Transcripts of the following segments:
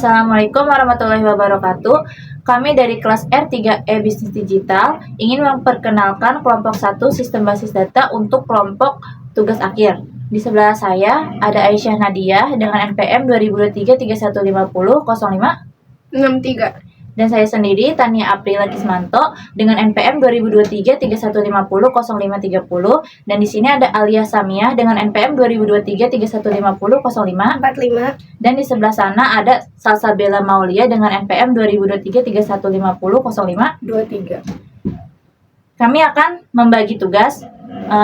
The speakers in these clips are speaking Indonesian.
Assalamualaikum warahmatullahi wabarakatuh. Kami dari kelas R3E Bisnis Digital ingin memperkenalkan kelompok 1 Sistem Basis Data untuk kelompok tugas akhir. Di sebelah saya ada Aisyah Nadia dengan NPM 2023-3150-0563. Dan saya sendiri, Tania Aprila Kismanto, dengan NPM 2023-3150-0530. Dan di sini ada Alia Samiah dengan NPM 2023-3150-0545. Dan di sebelah sana ada Salsabella Maulia dengan NPM 2023-3150-0523. Kami akan membagi tugas,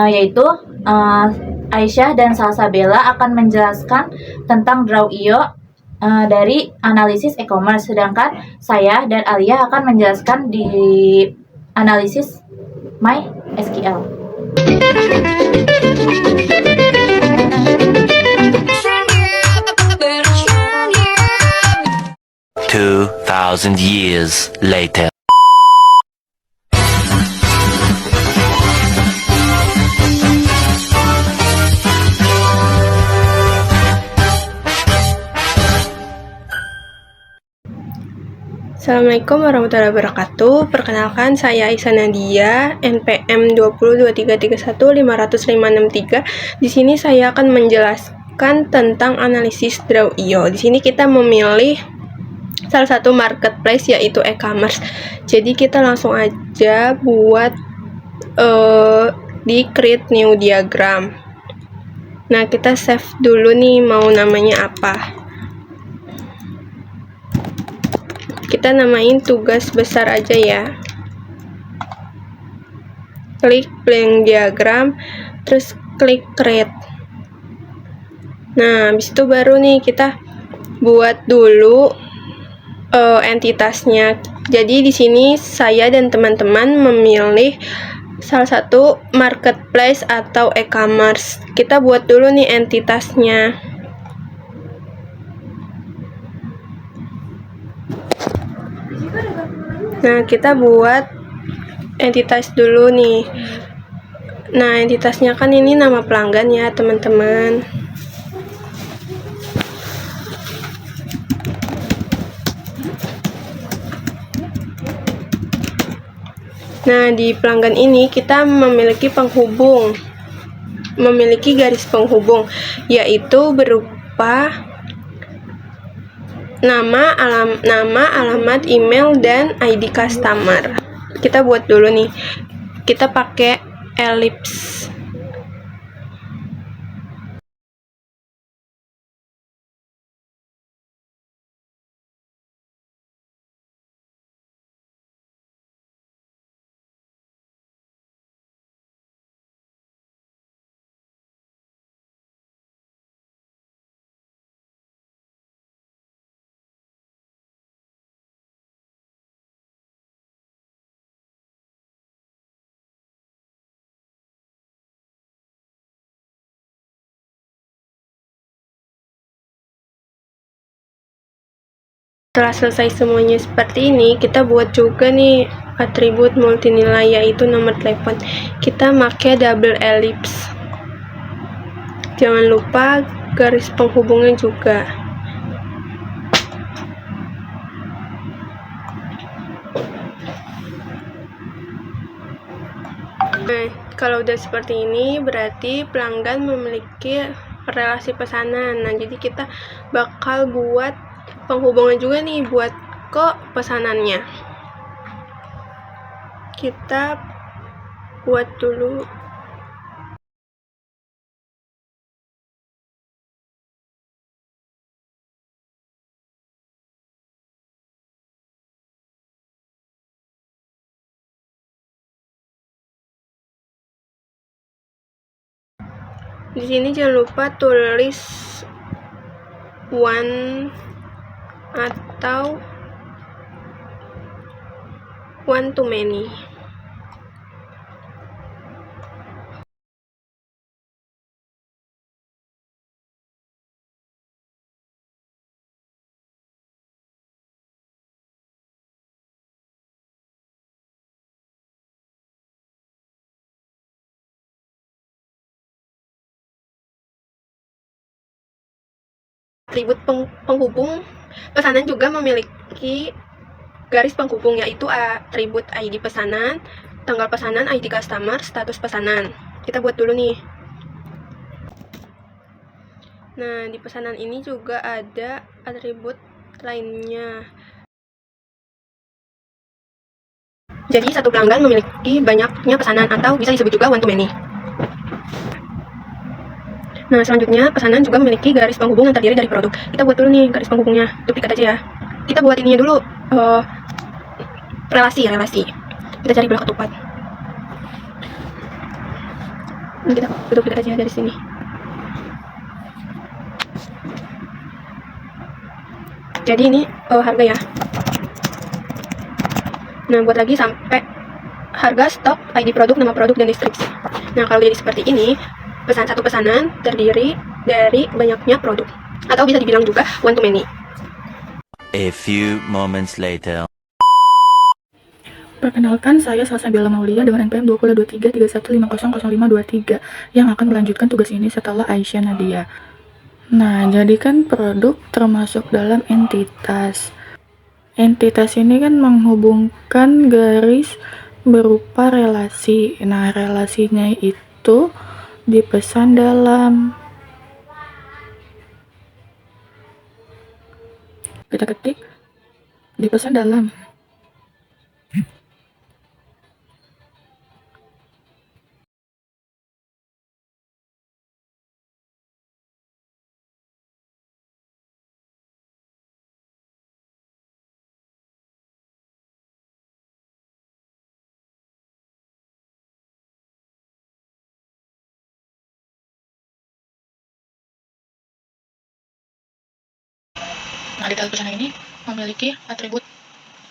yaitu Aisyah dan Salsabella akan menjelaskan tentang Draw.io dari analisis e-commerce, sedangkan saya dan Alia akan menjelaskan di analisis MySQL. 2,000 years later. Assalamualaikum warahmatullahi wabarakatuh. Perkenalkan, saya Aisyah Nadia, NPM 2023-3150-563. Di sini saya akan menjelaskan tentang analisis Draw.io. Di sini kita memilih salah satu marketplace, yaitu e-commerce. Jadi kita langsung aja buat di create new diagram. Nah, kita save dulu nih, mau namanya apa. Kita namain tugas besar aja ya. Klik blank diagram, terus klik create. Nah, habis itu baru nih kita buat dulu entitasnya. Jadi di sini saya dan teman-teman memilih salah satu marketplace atau e-commerce. Kita buat dulu nih entitasnya. Nah, kita buat entitas dulu nih. Nah, entitasnya kan ini nama pelanggan ya, teman-teman. Nah, di pelanggan ini kita memiliki penghubung, memiliki garis penghubung, yaitu berupa nama, alamat, email, dan ID customer. Kita buat dulu nih. Kita pakai ellipse. Setelah selesai semuanya seperti ini, kita buat juga nih atribut multinilai, yaitu nomor telepon. Kita pakai double ellipse. Jangan lupa garis penghubungnya juga. Nah, kalau udah seperti ini berarti pelanggan memiliki relasi pesanan. Nah, jadi kita bakal buat penghubungan juga nih buat ke pesanannya. Kita buat dulu. Di sini jangan lupa tulis one atau one to many. Atribut penghubung Pesanan juga memiliki garis penghubung, yaitu atribut ID pesanan, tanggal pesanan, ID customer, status pesanan. Kita buat dulu nih. Nah, di pesanan ini juga ada atribut lainnya. Jadi, satu pelanggan memiliki banyaknya pesanan, atau bisa disebut juga one to many. Nah, selanjutnya pesanan juga memiliki garis penghubung yang terdiri dari produk. Kita buat dulu nih garis penghubungnya, duplikat aja ya. Kita buat ininya dulu, relasi. Kita cari belah ketupat. Ini kita duplikat aja dari sini. Jadi ini harga ya. Nah, buat lagi sampai harga, stok, ID produk, nama produk, dan deskripsi. Nah, kalau jadi seperti ini, satu pesanan terdiri dari banyaknya produk, atau bisa dibilang juga one to many. A few moments later. Perkenalkan, saya Salsabila Maulia dengan NPM 202331500523 yang akan melanjutkan tugas ini setelah Aisyah Nadia. Nah, jadi kan produk termasuk dalam entitas. Entitas ini kan menghubungkan garis berupa relasi. Nah, relasinya itu dipesan dalam. Kita ketik dipesan dalam. Nah, detail pesanan ini memiliki atribut,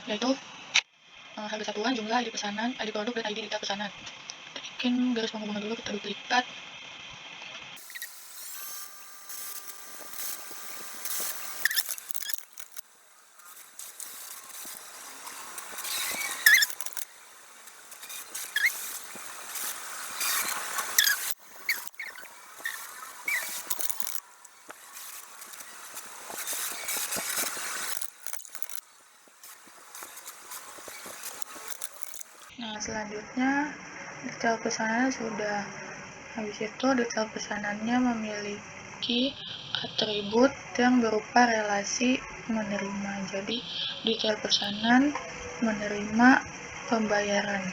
yaitu harga satuan, jumlah, ID pesanan, ID produk, dan ID detail pesanan. Kita bikin garis penghubungan dulu, kita duplikat. Nah, selanjutnya detail pesanannya sudah. Habis itu detail pesanannya memiliki atribut yang berupa relasi menerima. Jadi detail pesanan menerima pembayaran.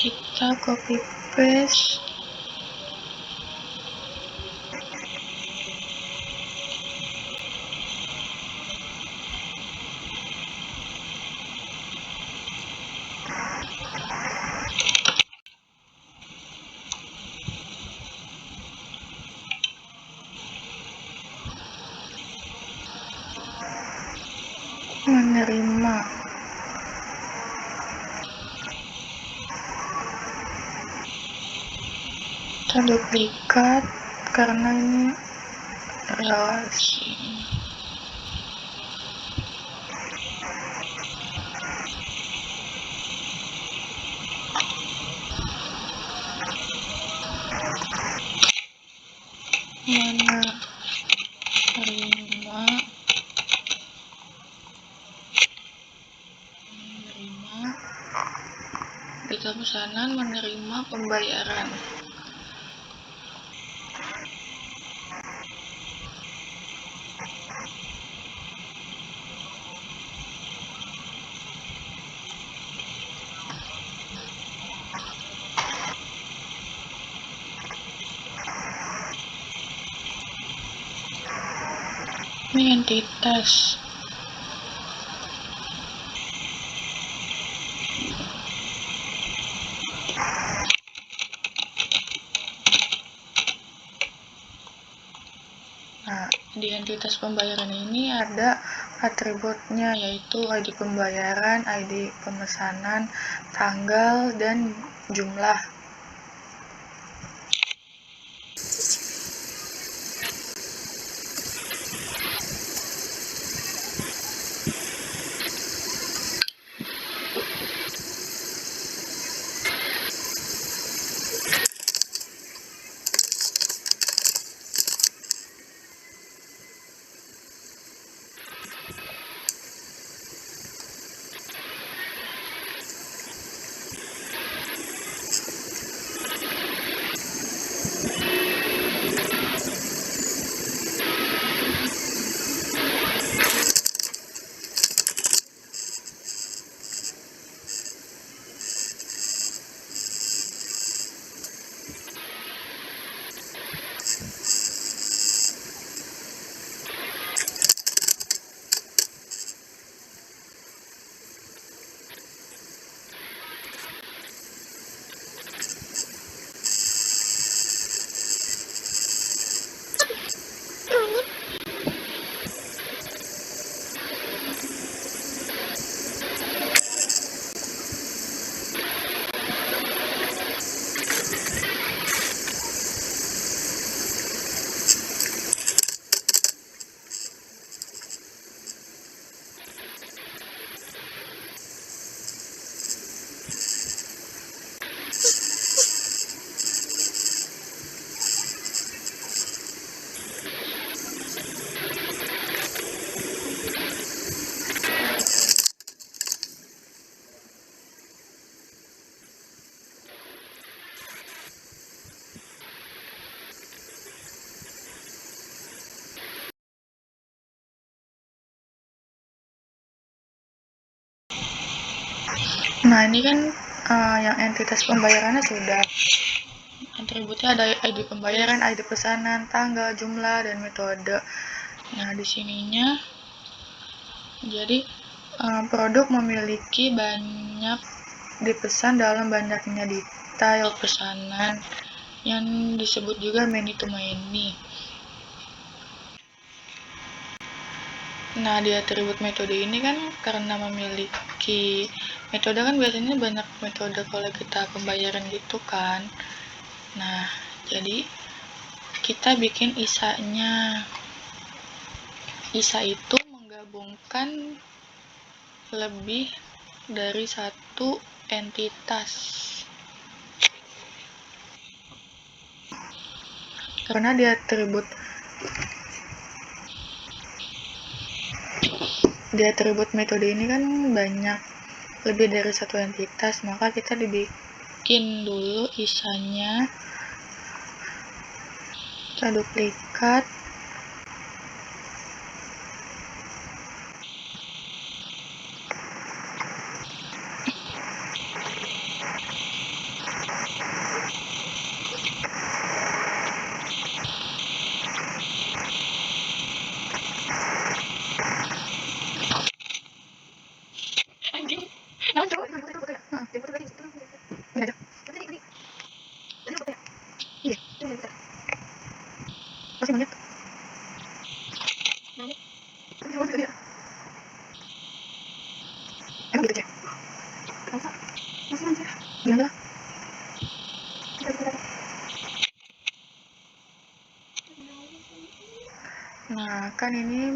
Kita copy paste. Menerima. Kita duplikat karena ini relasi. Menerima detail pesanan menerima pembayaran. Ini entitas. Nah, di entitas pembayaran ini ada atributnya, yaitu ID pembayaran, ID pemesanan, tanggal, dan jumlah. Nah, ini kan yang entitas pembayarannya sudah. Atributnya ada ID pembayaran, ID pesanan, tanggal, jumlah, dan metode. Nah, di sininya jadi produk memiliki banyak dipesan dalam banyaknya detail pesanan yang disebut juga many to many. Nah, di atribut metode ini kan karena memiliki metode kan biasanya banyak metode kalau kita pembayaran gitu kan. Nah, jadi kita bikin ISA-nya. ISA itu menggabungkan lebih dari satu entitas. Karena di atribut metode ini kan banyak lebih dari satu entitas, maka kita dibikin dulu ISA-nya, kita duplikat, Nah, kan ini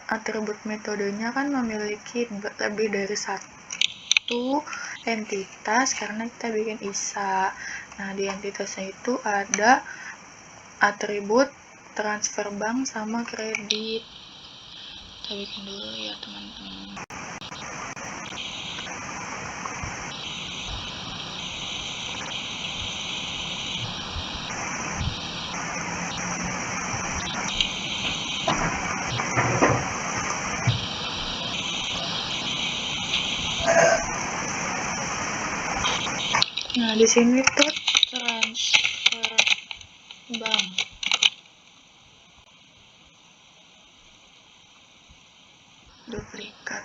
atribut metodenya kan memiliki lebih dari satu entitas karena kita bikin ISA. Nah, di entitasnya itu ada atribut transfer bank sama kredit. Kita bikin dulu ya, teman-teman. Nah, di sini tuh transfer bank. Duplikat.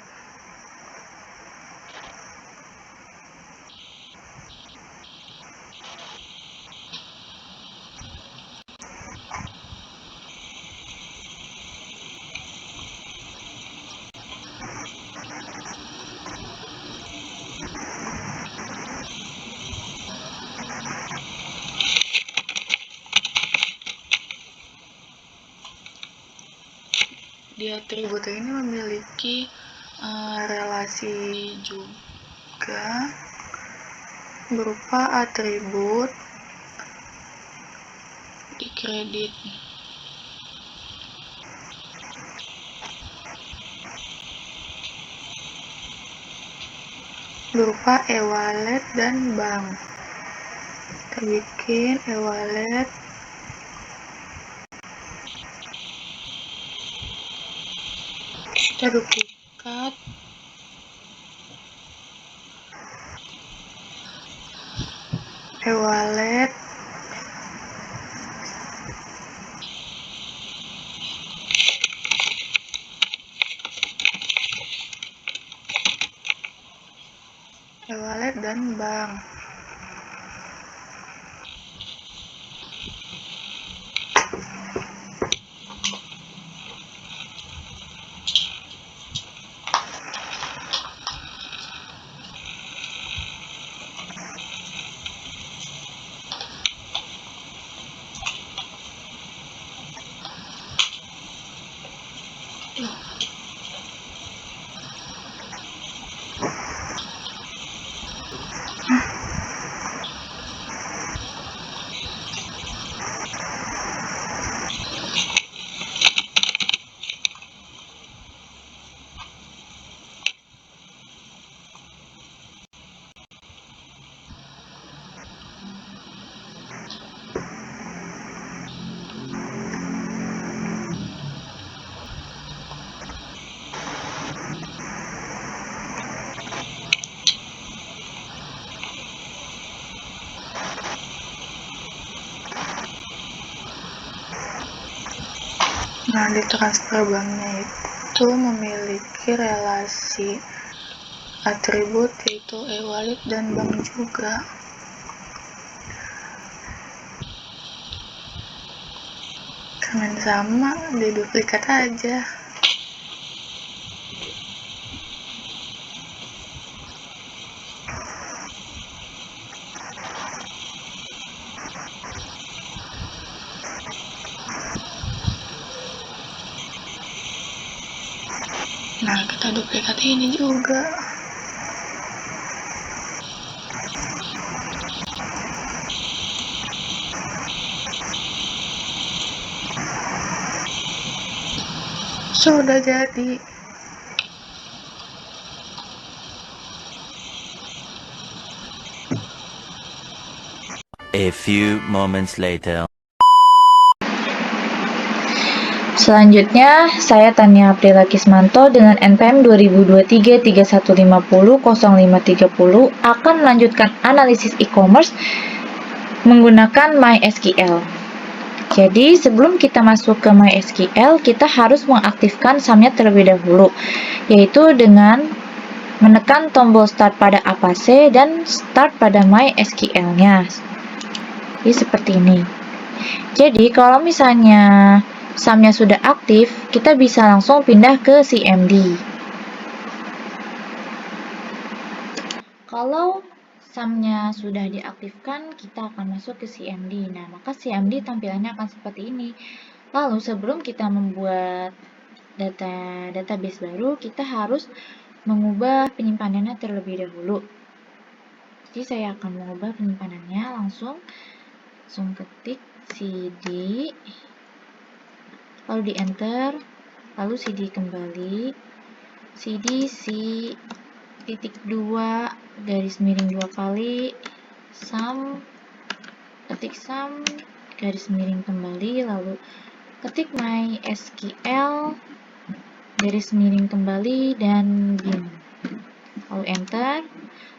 Di atribut ini memiliki relasi juga berupa atribut di kredit. Berupa e-wallet dan bank. Kita bikin e-wallet, kita duplikat, e-wallet, e-wallet dan bank. Nah, di transfer banknya itu memiliki relasi atribut yaitu e-wallet dan bank juga. Karena sama, diduplikat aja. Nah, kita duplikat ini juga. Sudah jadi. A few moments later. Selanjutnya, saya Tania Aprila Kismanto dengan NPM 2023-3150-0530 akan melanjutkan analisis e-commerce menggunakan MySQL. Jadi, sebelum kita masuk ke MySQL, kita harus mengaktifkan SAM-nya terlebih dahulu, yaitu dengan menekan tombol start pada Apache dan start pada MySQL-nya. Jadi, seperti ini. Jadi, kalau misalnya SAM-nya sudah aktif, kita bisa langsung pindah ke CMD. Kalau SAM-nya sudah diaktifkan, kita akan masuk ke CMD. Nah, maka CMD tampilannya akan seperti ini. Lalu, sebelum kita membuat database baru, kita harus mengubah penyimpanannya terlebih dahulu. Jadi, saya akan mengubah penyimpanannya langsung ketik cd, lalu di enter, lalu cd kembali, cd C.2 garis miring 2 kali, sum, ketik sum, garis miring kembali, lalu ketik MySQL, garis miring kembali, dan bin, lalu enter.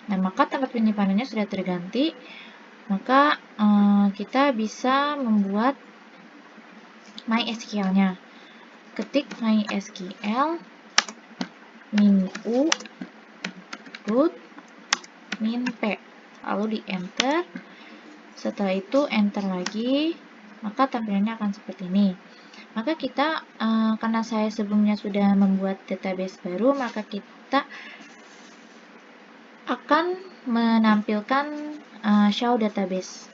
Nah, maka tempat penyimpanannya sudah terganti, maka kita bisa membuat MySQL-nya. Ketik MySQL -u root -p, lalu di enter. Setelah itu enter lagi, maka tampilannya akan seperti ini. Maka kita, karena saya sebelumnya sudah membuat database baru, maka kita akan menampilkan show database.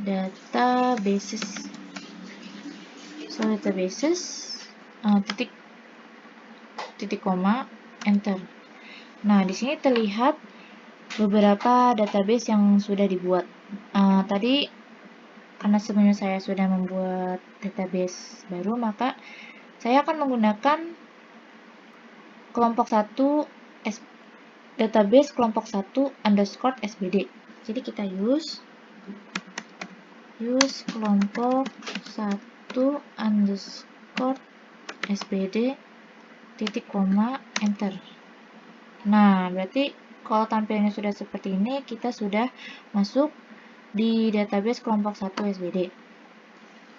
Databases, titik koma, enter. Nah, di sini terlihat beberapa database yang sudah dibuat. Tadi karena sebelumnya saya sudah membuat database baru, maka saya akan menggunakan kelompok 1 database kelompok 1 underscore sbd. Jadi kita use kelompok 1 underscore sbd titik koma, enter. Nah, berarti kalau tampilannya sudah seperti ini, kita sudah masuk di database kelompok 1 SBD.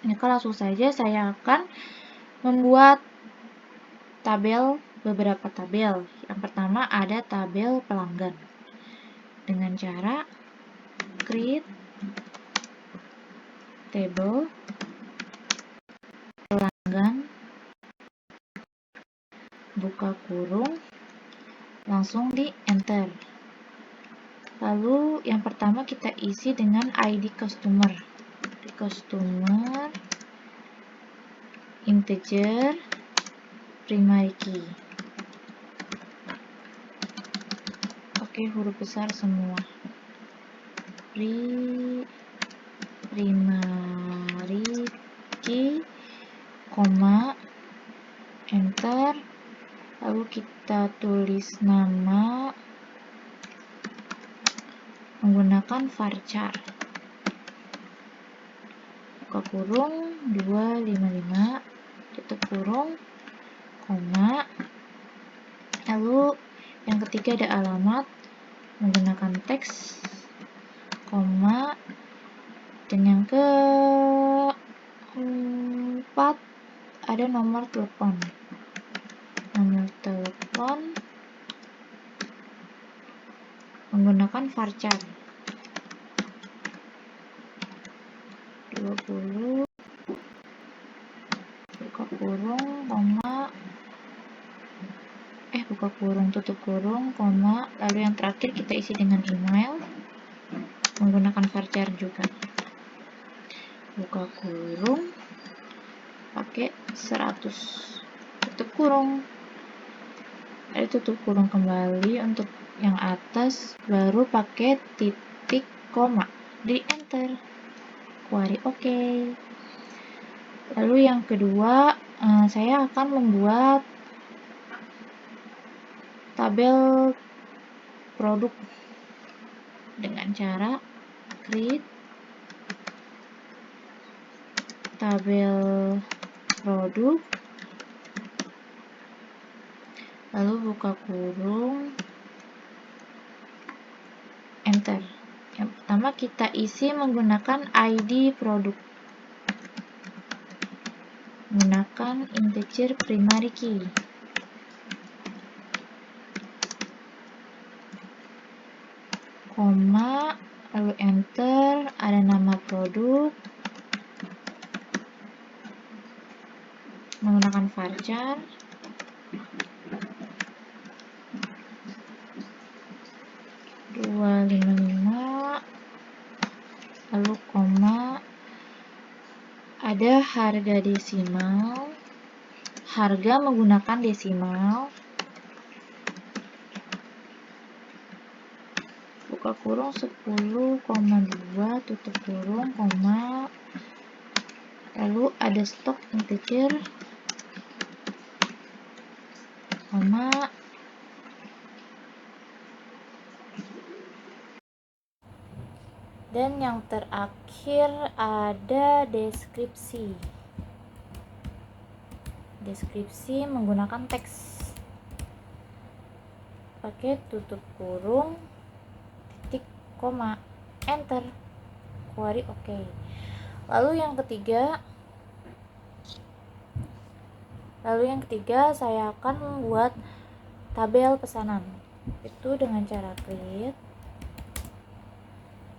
Maka langsung saja saya akan membuat beberapa tabel. Yang pertama ada tabel pelanggan. Dengan cara create table pelanggan, buka kurung, langsung di enter. Lalu yang pertama kita isi dengan ID customer. Integer primary key. Oke, huruf besar semua. Primary key, koma, enter. Lalu kita tulis nama menggunakan varchar. Buka kurung 255, tutup kurung, koma. Lalu yang ketiga ada alamat menggunakan teks, koma, Dan yang keempat ada nomor telepon. Nomor telepon menggunakan varchar 20 buka kurung, buka kurung, tutup kurung, koma, lalu yang terakhir kita isi dengan email menggunakan varchar juga. Buka kurung pakai 100, tutup kurung, lalu tutup kurung kembali untuk yang atas, baru pakai titik koma, di enter, query oke. Lalu yang kedua, saya akan membuat tabel produk dengan cara create tabel produk, lalu buka kurung, enter. Yang pertama kita isi menggunakan ID produk, menggunakan integer primary key, koma, lalu enter, ada nama produk, menggunakan varchar, lalu koma, ada harga desimal, harga menggunakan desimal, buka kurung 10,2, tutup kurung, koma, lalu ada stok integer, koma, dan yang terakhir ada deskripsi. Deskripsi menggunakan teks, pakai tutup kurung, titik, koma, enter, query oke. Lalu yang ketiga saya akan membuat tabel pesanan, itu dengan cara create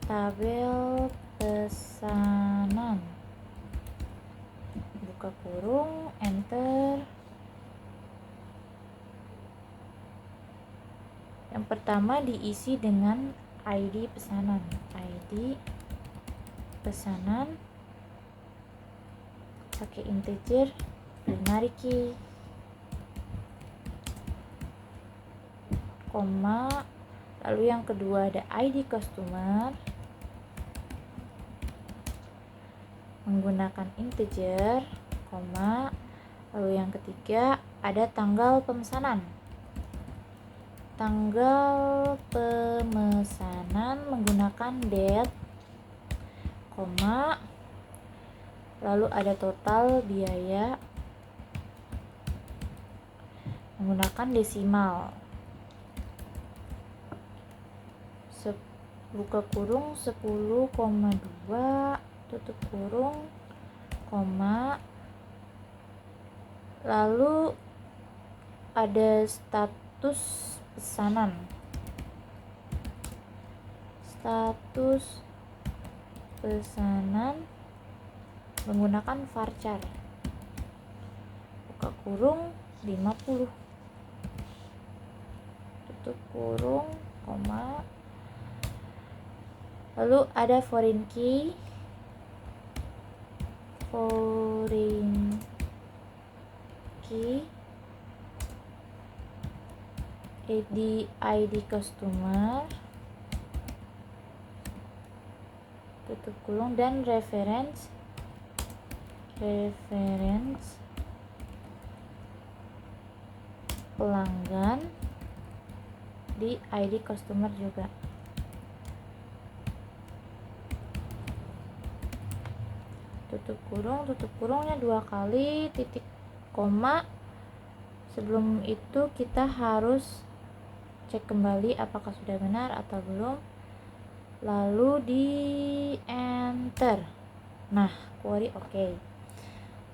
tabel pesanan, buka kurung, enter. Yang pertama diisi dengan ID pesanan, pakai integer primary key, koma, lalu yang kedua ada ID customer menggunakan integer, koma, lalu yang ketiga ada tanggal pemesanan, menggunakan date, koma, lalu ada total biaya menggunakan desimal, buka kurung 10,2, tutup kurung, koma, lalu ada status pesanan, menggunakan varchar, buka kurung 50, tutup kurung, koma, lalu ada foreign key, ID customer, tutup kurung, dan reference pelanggan di ID customer juga. Tutup kurungnya 2 kali, titik, koma. Sebelum itu kita harus cek kembali apakah sudah benar atau belum. lalu di enter. Nah, query oke.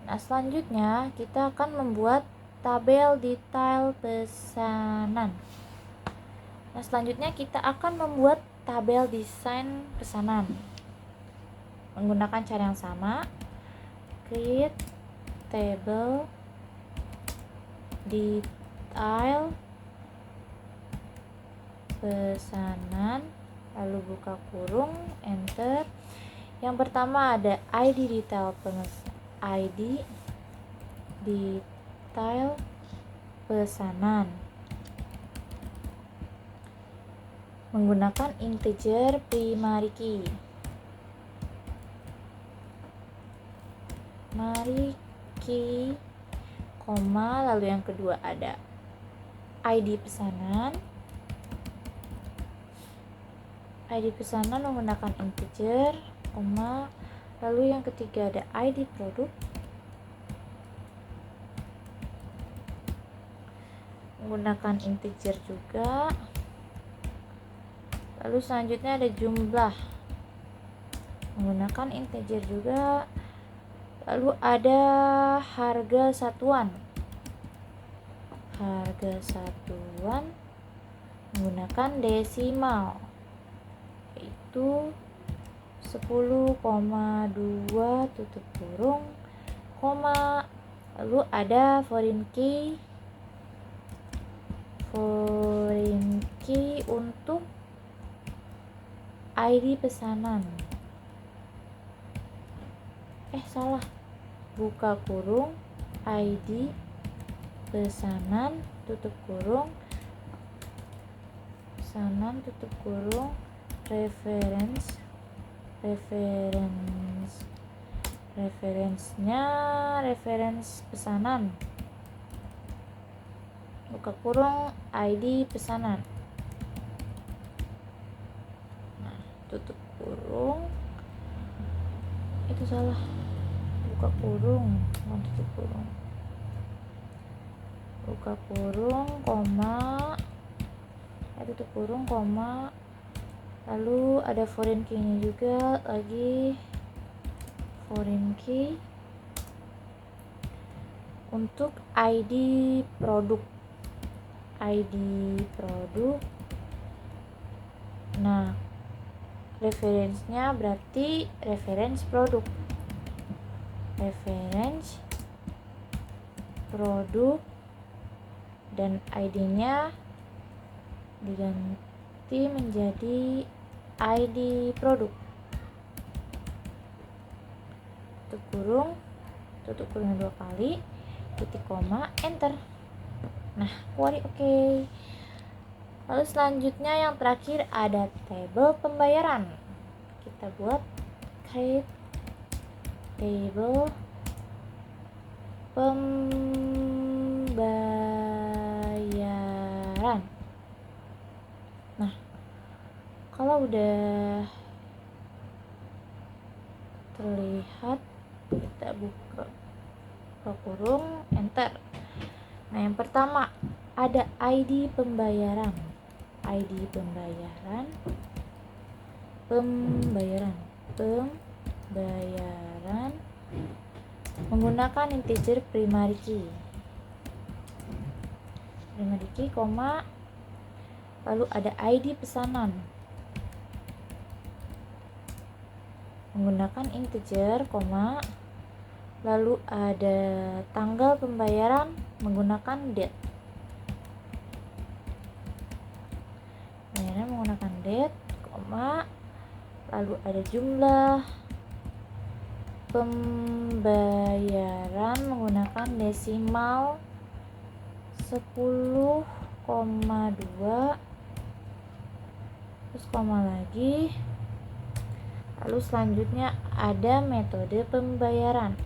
Nah, selanjutnya kita akan membuat tabel detail pesanan. Nah, selanjutnya kita akan membuat tabel desain pesanan menggunakan cara yang sama. Create table detail pesanan, lalu buka kurung, enter. Yang pertama ada ID detail ID detail pesanan menggunakan integer primary key. Koma, lalu yang kedua ada ID pesanan. ID pesanan menggunakan integer, koma, lalu yang ketiga ada ID produk menggunakan integer juga. Lalu selanjutnya ada jumlah menggunakan integer juga. Lalu ada harga satuan menggunakan desimal, yaitu 10,2 tutup kurung, koma. Lalu ada foreign key untuk ID pesanan. Buka kurung, ID pesanan, tutup kurung, reference pesanan, buka kurung, ID pesanan. Nah, tutup kurung, itu salah, buka kurung, tutup kurung, buka kurung, koma, tutup kurung, koma. Lalu ada foreign key-nya juga, lagi foreign key untuk ID produk. Nah, referensinya berarti reference produk. Dan ID-nya diganti menjadi ID produk. Tutup kurungnya 2 kali, titik koma, enter. Nah, query oke. Lalu selanjutnya yang terakhir ada tabel pembayaran. Kita buat create table pembayaran. Nah, kalau udah terlihat, kita buka kurung, enter. Nah, yang pertama ada ID pembayaran. Pembayaran menggunakan integer primary key, koma. Lalu ada ID pesanan menggunakan integer, koma. Lalu ada tanggal pembayaran menggunakan date. Pembayaran menggunakan date, koma. Lalu ada jumlah pembayaran menggunakan desimal 10,2, terus koma lagi. Lalu selanjutnya ada metode pembayaran.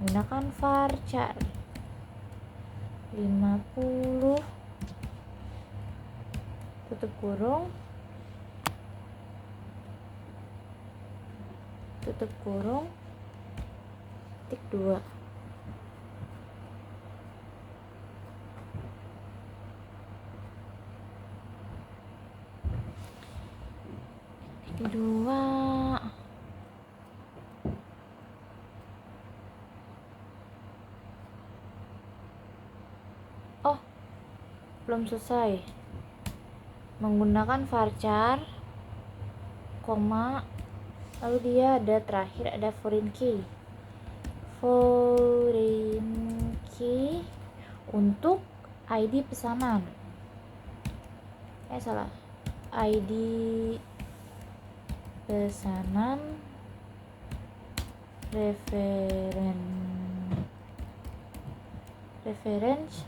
Menggunakan varchar 50, tutup kurung, titik 2. kedua. Oh, belum selesai. Menggunakan varchar, koma, lalu dia ada terakhir ada foreign key. Foreign key untuk ID pesanan. Salah. ID pesanan reference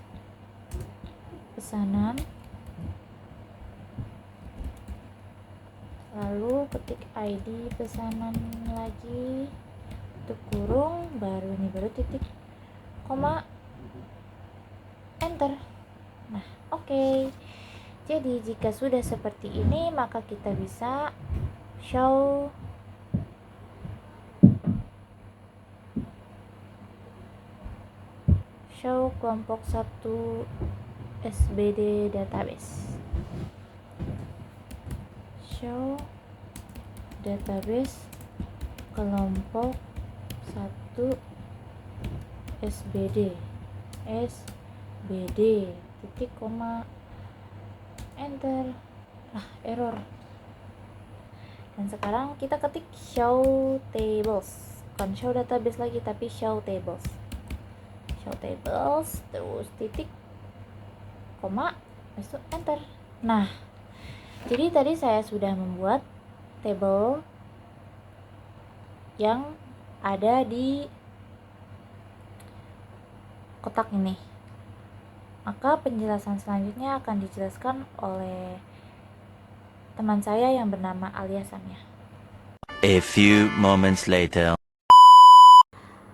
pesanan, lalu ketik ID pesanan lagi, tutup kurung, baru titik, koma, enter. Nah, oke. Jadi jika sudah seperti ini, maka kita bisa show kelompok 1 SBD database. Show database kelompok 1 SBD titik koma, enter. Error. Dan sekarang kita ketik show tables, bukan show database lagi tapi show tables, terus titik koma, habis itu enter. Nah, jadi tadi saya sudah membuat table yang ada di kotak ini. Maka penjelasan selanjutnya akan dijelaskan oleh teman saya yang bernama Alia Samia. A few moments later.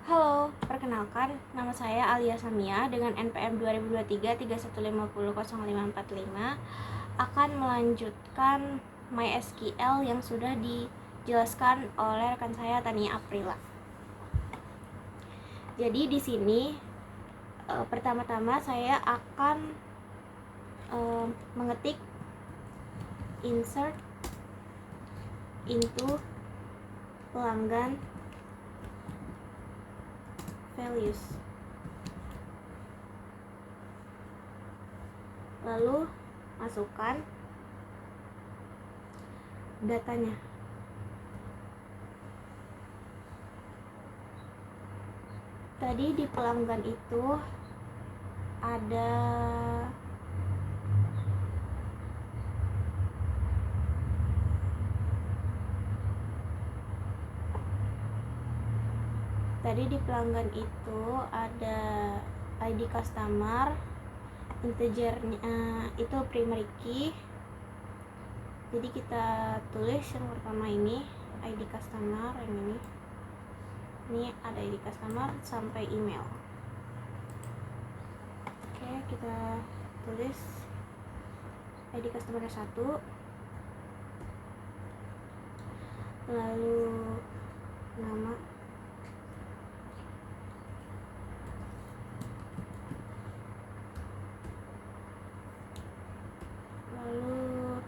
Halo, perkenalkan, nama saya Alia Samia dengan NPM 2023 31500545 akan melanjutkan MySQL yang sudah dijelaskan oleh rekan saya Tania Aprila. Jadi di sini pertama-tama saya akan mengetik insert into pelanggan values, lalu masukkan datanya. Tadi di pelanggan itu ada ID customer, integernya itu primary key. Jadi kita tulis yang pertama ini ID customer, yang ini ada ID customer sampai email. Oke, kita tulis ID customer 1, lalu nama, lalu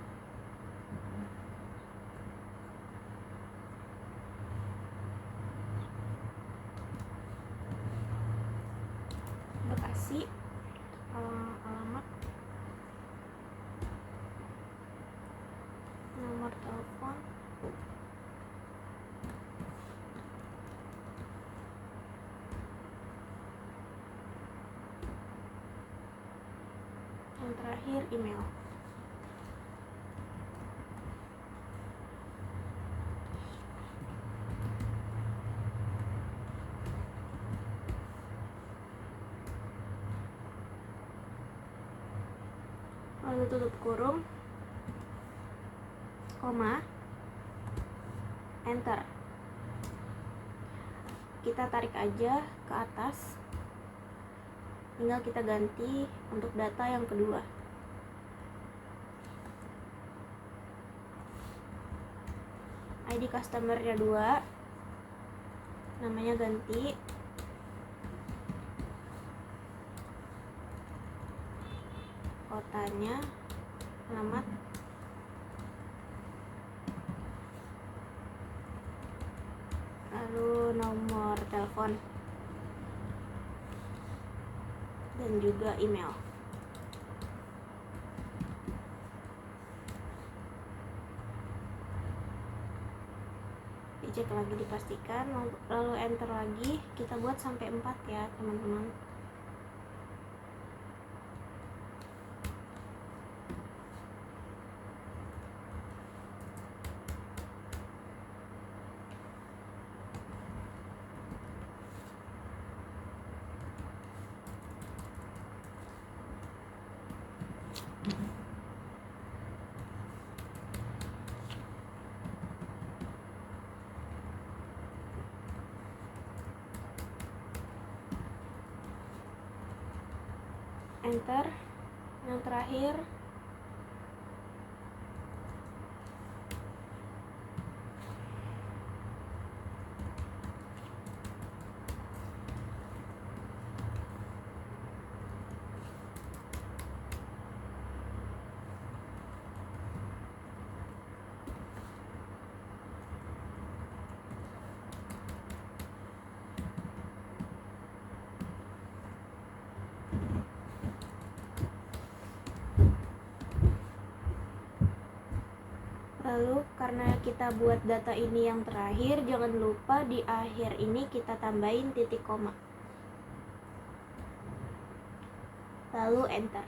lokasi, alamat, nomor telepon, yang terakhir email. Lalu tutup kurung, koma, enter. Kita tarik aja ke atas, tinggal kita ganti untuk data yang kedua. ID customer-nya 2, namanya ganti, kotanya, alamat, lalu nomor telepon, dan juga email. Dicek lagi, dipastikan, lalu enter lagi. Kita buat sampai 4 ya teman-teman. Enter. Yang terakhir lalu karena kita buat data ini yang terakhir, jangan lupa di akhir ini kita tambahin titik koma, lalu enter.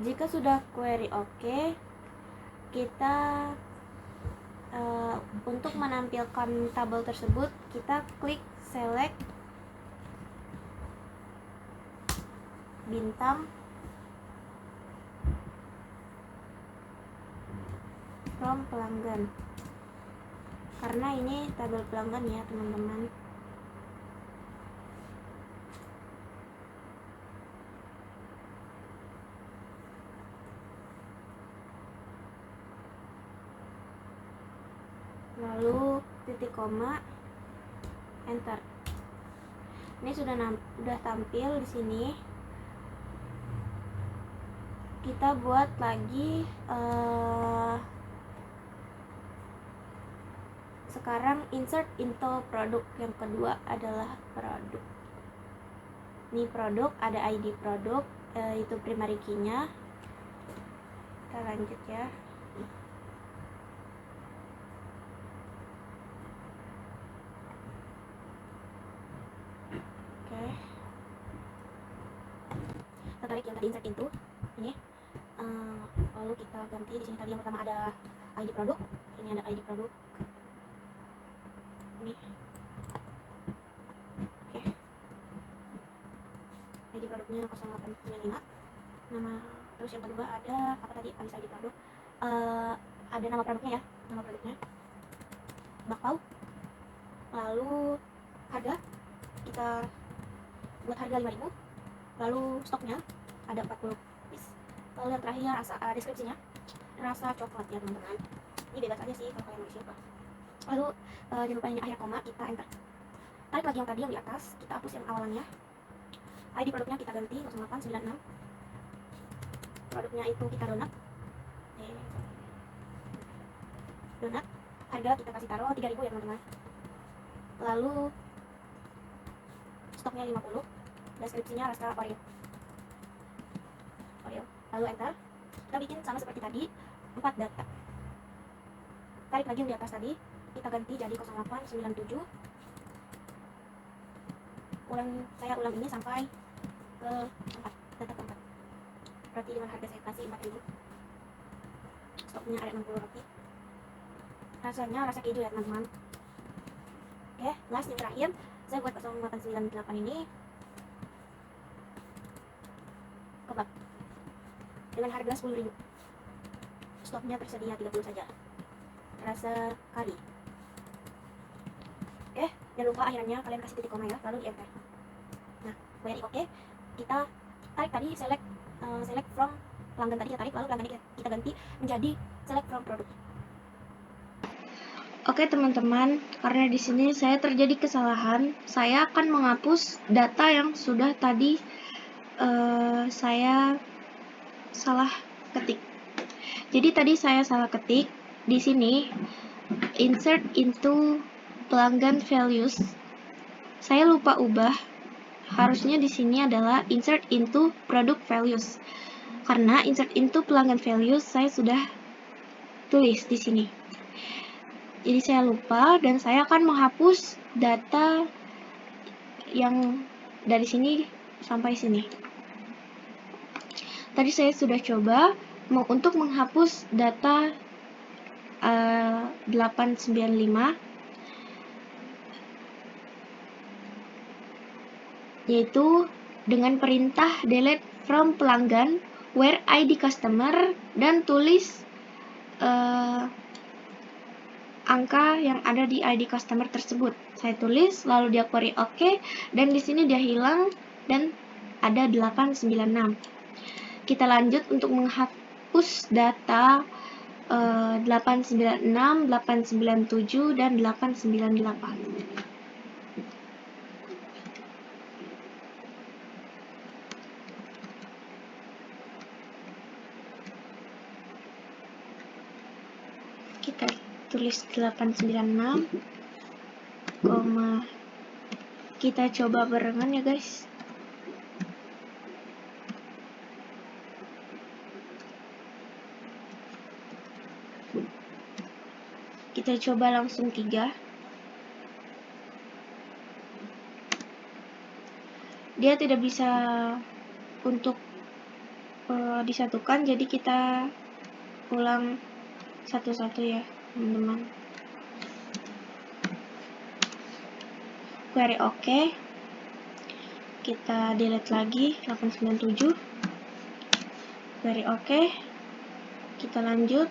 Jika sudah query oke, kita untuk menampilkan tabel tersebut, kita klik select bintang from pelanggan, karena ini tabel pelanggan ya teman-teman. Lalu titik koma, enter. Ini sudah tampil di sini. Kita buat lagi sekarang insert into produk. Yang kedua adalah produk. Ini produk, ada ID produk, itu primary key-nya. Kita lanjut ya. Oke. Kita tarik yang tadi insert into ini. Lalu kita ganti di sini. Tadi yang pertama ada ID produk, ini ada ID produk. Ini. Oke. ID produknya 0895. Nama, terus yang kedua ada apa tadi? Alis ID produk. Ada nama produknya ya, nama produknya. Bakpao. Lalu harga, kita buat harga 5.000. Lalu stoknya ada 40 piece. Lalu yang terakhir deskripsinya rasa coklat ya teman-teman. Ini bebas aja sih kalau kalian mau isi apa. Lalu jangan lupa ini akhir koma, kita enter. Tarik lagi yang tadi yang di atas, kita hapus yang awalannya. ID produknya kita ganti 0896. Produknya itu kita donat. Donat. Harga kita kasih taruh 3.000 ya teman-teman. Lalu stoknya 50. Deskripsinya rasa Oreo. Lalu enter. Kita bikin sama seperti tadi, 4 data. Tarik lagi yang di atas tadi, kita ganti jadi 0897. Saya ulang ini sampai ke 4, data keempat. Berarti dengan harga saya kasih 4.000. Stoknya ada 60 roti. Rasanya rasa keju ya teman-teman. Oke, last yang terakhir, saya buat 0898 ini kebab dengan harga 10.000. Stoknya tersedia 30 saja. Rasa kari. Oke, jangan lupa akhirnya kalian kasih titik koma ya, lalu di enter. Nah, bayar oke. Kita tarik tadi select from pelanggan tadi kita tarik, lalu pelanggan kita ganti menjadi select from produk. Oke teman-teman, karena di sini saya terjadi kesalahan, saya akan menghapus data yang sudah tadi saya salah ketik. Jadi tadi saya salah ketik di sini insert into pelanggan values. Saya lupa ubah. Harusnya di sini adalah insert into product values. Karena insert into pelanggan values saya sudah tulis di sini. Jadi saya lupa dan saya akan menghapus data yang dari sini sampai sini. Tadi saya sudah coba untuk menghapus data 895, yaitu dengan perintah delete from pelanggan where ID customer dan tulis angka yang ada di ID customer tersebut. Saya tulis, lalu dia query OK, dan di sini dia hilang dan ada 896. Kita lanjut untuk menghapus data 896, 897, dan 898. Kita tulis 896, kita coba barengan ya guys. Kita coba langsung 3. Dia tidak bisa untuk disatukan, jadi kita ulang satu-satu ya teman-teman. Query OK, kita delete lagi 897, query OK, kita lanjut,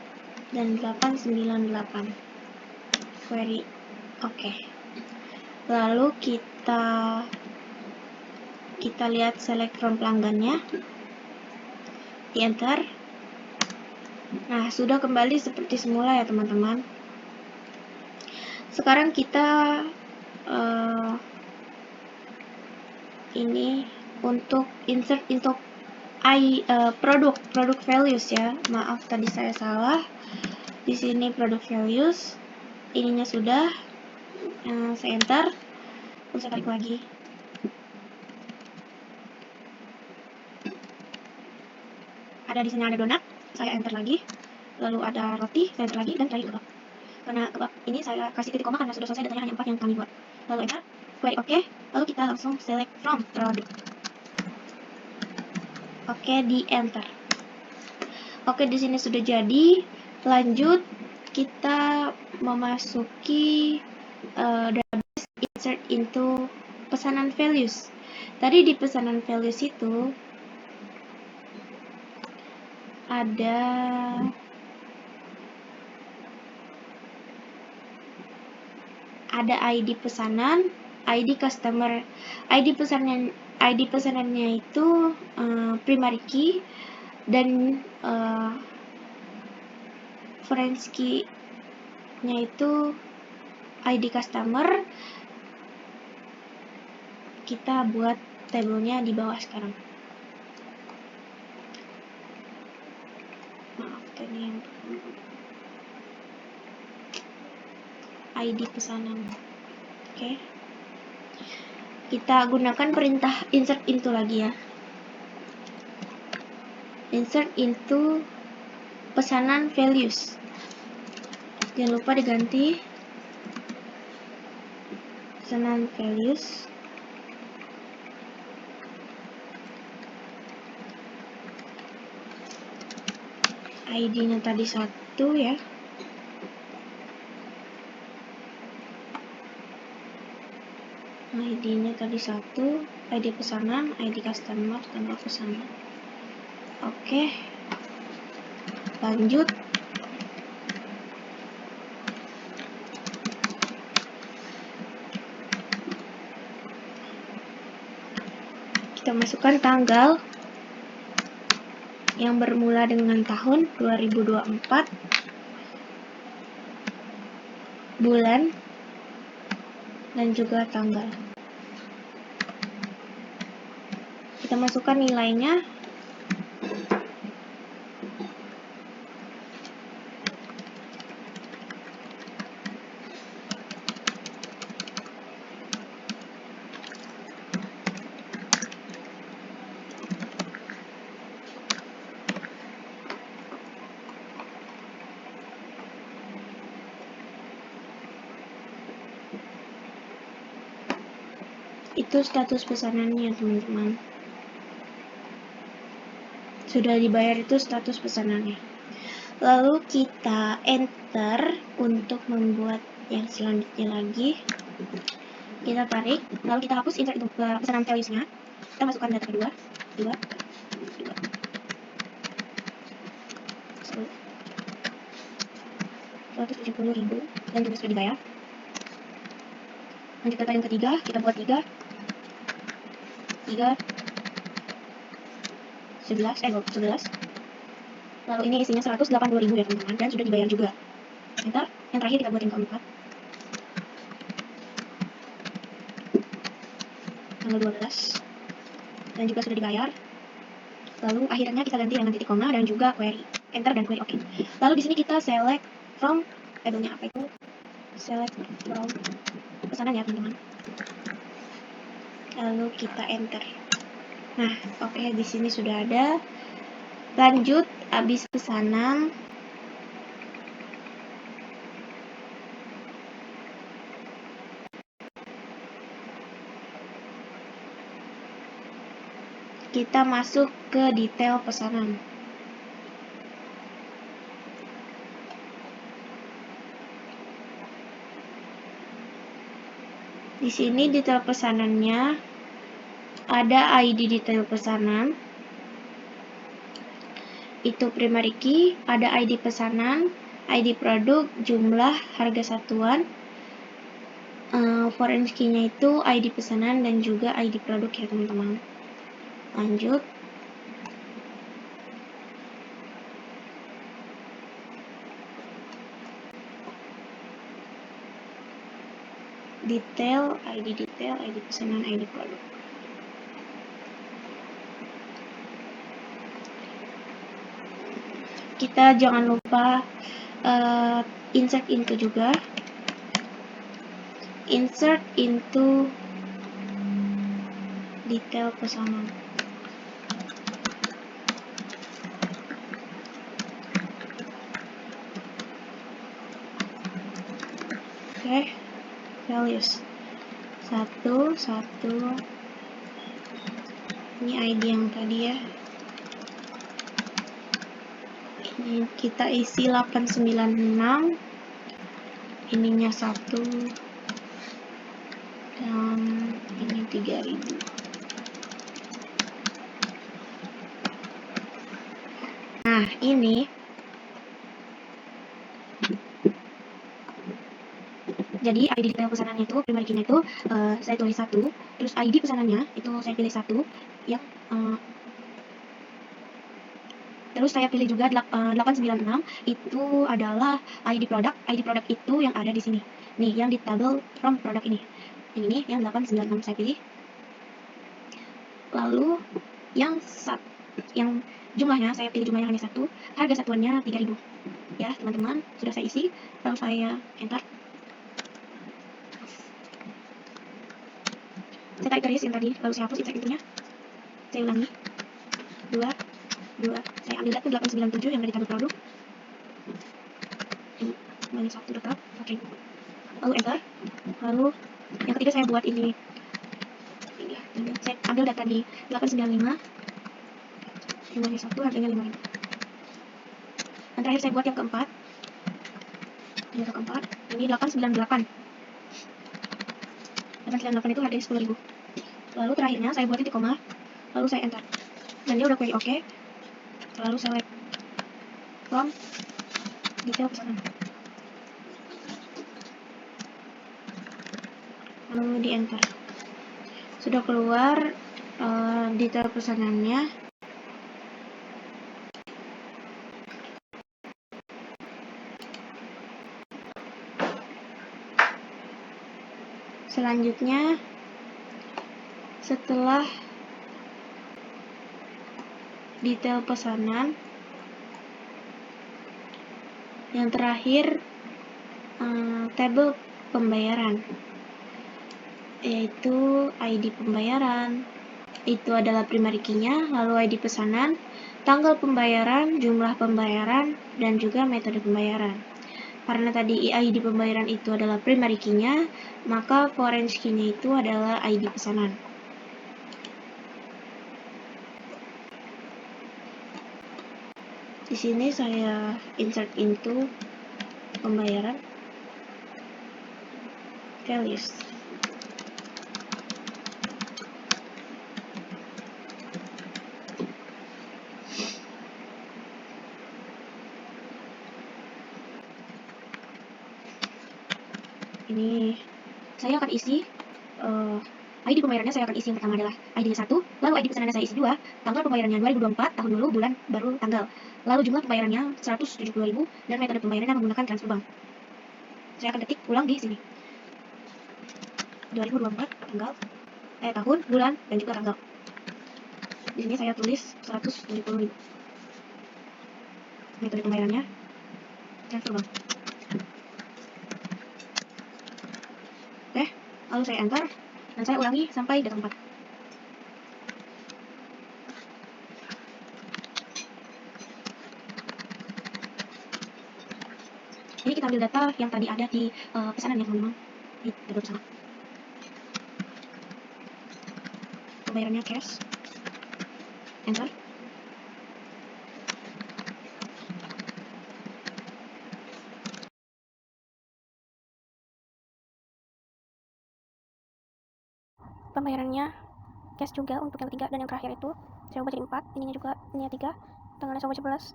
dan 898, query OK. Lalu kita lihat select from pelanggannya, di enter. Nah, sudah kembali seperti semula ya teman-teman. Sekarang kita ini untuk insert into product values ya. Maaf tadi saya salah. Di sini product values, ininya sudah. Saya enter, terus saya tarik lagi. Ada di sini ada donat, saya enter lagi. Lalu ada roti, saya enter lagi, dan terakhir kebab. Karena kebab ini saya kasih titik koma karena sudah selesai, datanya hanya 4 yang kami buat. Lalu enter, query OK, lalu kita langsung select from product. Oke, di enter. Oke, di sini sudah jadi. Lanjut, kita memasuki database insert into pesanan values. Tadi di pesanan values itu ada ID pesanan, ID customer. ID pesanannya itu primary key dan foreign key-nya itu ID customer. Kita buat tabelnya di bawah sekarang. Maaf, tadi yang ID pesanan. Oke. Kita gunakan perintah insert into lagi ya. Insert into pesanan values. Jangan lupa diganti pesanan values. ID-nya tadi 1 ya. ID-nya tadi 1, ID pesanan, ID customer, tanggal pesanan. Oke. Lanjut. Kita masukkan tanggal yang bermula dengan tahun 2024, bulan, dan juga tanggal. Kita masukkan nilainya. Itu status pesanannya, teman-teman. Sudah dibayar itu status pesanannya. Lalu kita enter untuk membuat yang selanjutnya lagi. Kita tarik, lalu kita hapus insert itu ke pesanan values-nya. Kita masukkan data kedua, 170.000 dan juga sudah dibayar. Lanjut data yang ketiga, kita buat 3 11. Lalu ini isinya 182.000 ya teman-teman, dan sudah dibayar juga. Enter. Yang terakhir kita buat yang keempat, tanggal 12, dan juga sudah dibayar. Lalu akhirnya kita ganti dengan titik koma dan juga query. Enter dan query oke. Lalu di sini kita select from labelnya apa itu? Select from pesanan ya teman-teman. Lalu kita enter. Nah, oke, di sini sudah ada. Lanjut, habis pesanan. Kita masuk ke detail pesanan. Di sini detail pesanannya ada ID detail pesanan. Itu primary key, ada ID pesanan, ID produk, jumlah, harga satuan. Foreign key-nya itu ID pesanan dan juga ID produk ya teman-teman. Lanjut. Detail, ID pesanan, ID produk. Kita jangan lupa insert into juga. Insert into detail pesanan. Oke, values 1 ini ID yang tadi ya. Ini kita isi 896, ininya 1 dan ini 3000. Nah, ini jadi ID detail pesanannya itu, primary key-nya itu saya tulis 1, terus ID pesanannya itu saya pilih 1 yang terus saya pilih juga 896 itu adalah ID produk. ID produk itu yang ada di sini. Nih, yang di tabel from produk ini. Ini yang 896 saya pilih. Lalu yang jumlahnya saya pilih jumlahnya hanya 1, harga satuannya 3000. Ya, teman-teman, sudah saya isi. Lalu saya enter. Saya tarik garis yang tadi, lalu saya hapus insert itunya. Saya ulangi. 2. Saya ambil data 897 yang dari tabel produk. Ini kembali 1 tetap. Oke. Lalu enter. Lalu yang ketiga saya buat ini. Saya ambil data di 895. Jumlahnya 1, harganya 5000. Dan terakhir saya buat yang keempat. Ini ini 898. 898 itu harganya 10.000. Lalu terakhirnya saya buat titik koma, lalu saya enter. Dan dia udah query oke. Lalu select from detail pesanan. Lalu di enter. Sudah keluar detail pesanannya. Selanjutnya, setelah detail pesanan, yang terakhir tabel pembayaran, yaitu ID pembayaran. Itu adalah primary key-nya, lalu ID pesanan, tanggal pembayaran, jumlah pembayaran, dan juga metode pembayaran. karena tadi ID pembayaran itu adalah primary key-nya, maka foreign key-nya itu adalah ID pesanan. Di sini saya insert into pembayaran values. Ini saya akan isi ID pembayarannya, saya akan isi yang pertama adalah ID-nya 1, lalu ID pesanannya saya isi 2, tanggal pembayarannya 2024, tahun dulu, bulan, baru, tanggal. Lalu jumlah pembayarannya 170.000 dan metode pembayarannya menggunakan transfer bank. Saya akan ketik ulang di sini. 2024, tanggal, tahun, bulan, dan juga tanggal. Di sini saya tulis 170.000. Metode pembayarannya transfer bank. Oke, lalu saya enter dan saya ulangi sampai data 4. Ini kita ambil data yang tadi ada di pesanan yang teman-teman di tabel pesanan. Pembayarannya cash. Enter. Pembayarannya cash juga untuk yang ketiga dan yang terakhir itu saya ubah jadi 4, ininya juga, ininya 3, tanggalnya saya ubah 11,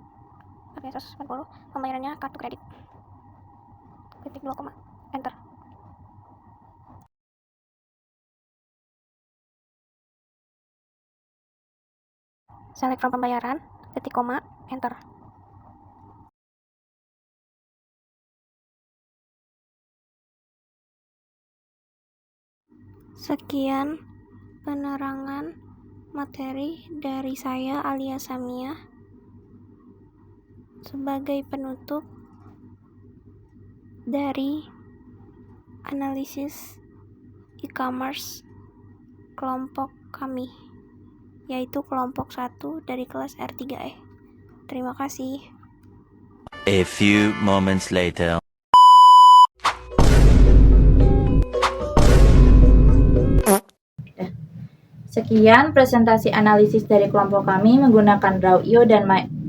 harganya 140, pembayarannya kartu kredit. Ketik 2, enter. Select from pembayaran, ketik koma, enter. Sekian penerangan materi dari saya Alia Samia sebagai penutup dari analisis e-commerce kelompok kami, yaitu kelompok 1 dari kelas R3E. Terima kasih. A few moments later. Sekian presentasi analisis dari kelompok kami menggunakan Draw.io dan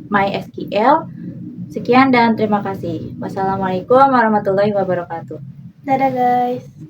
MySQL. Sekian dan terima kasih. Wassalamualaikum warahmatullahi wabarakatuh. Dadah guys.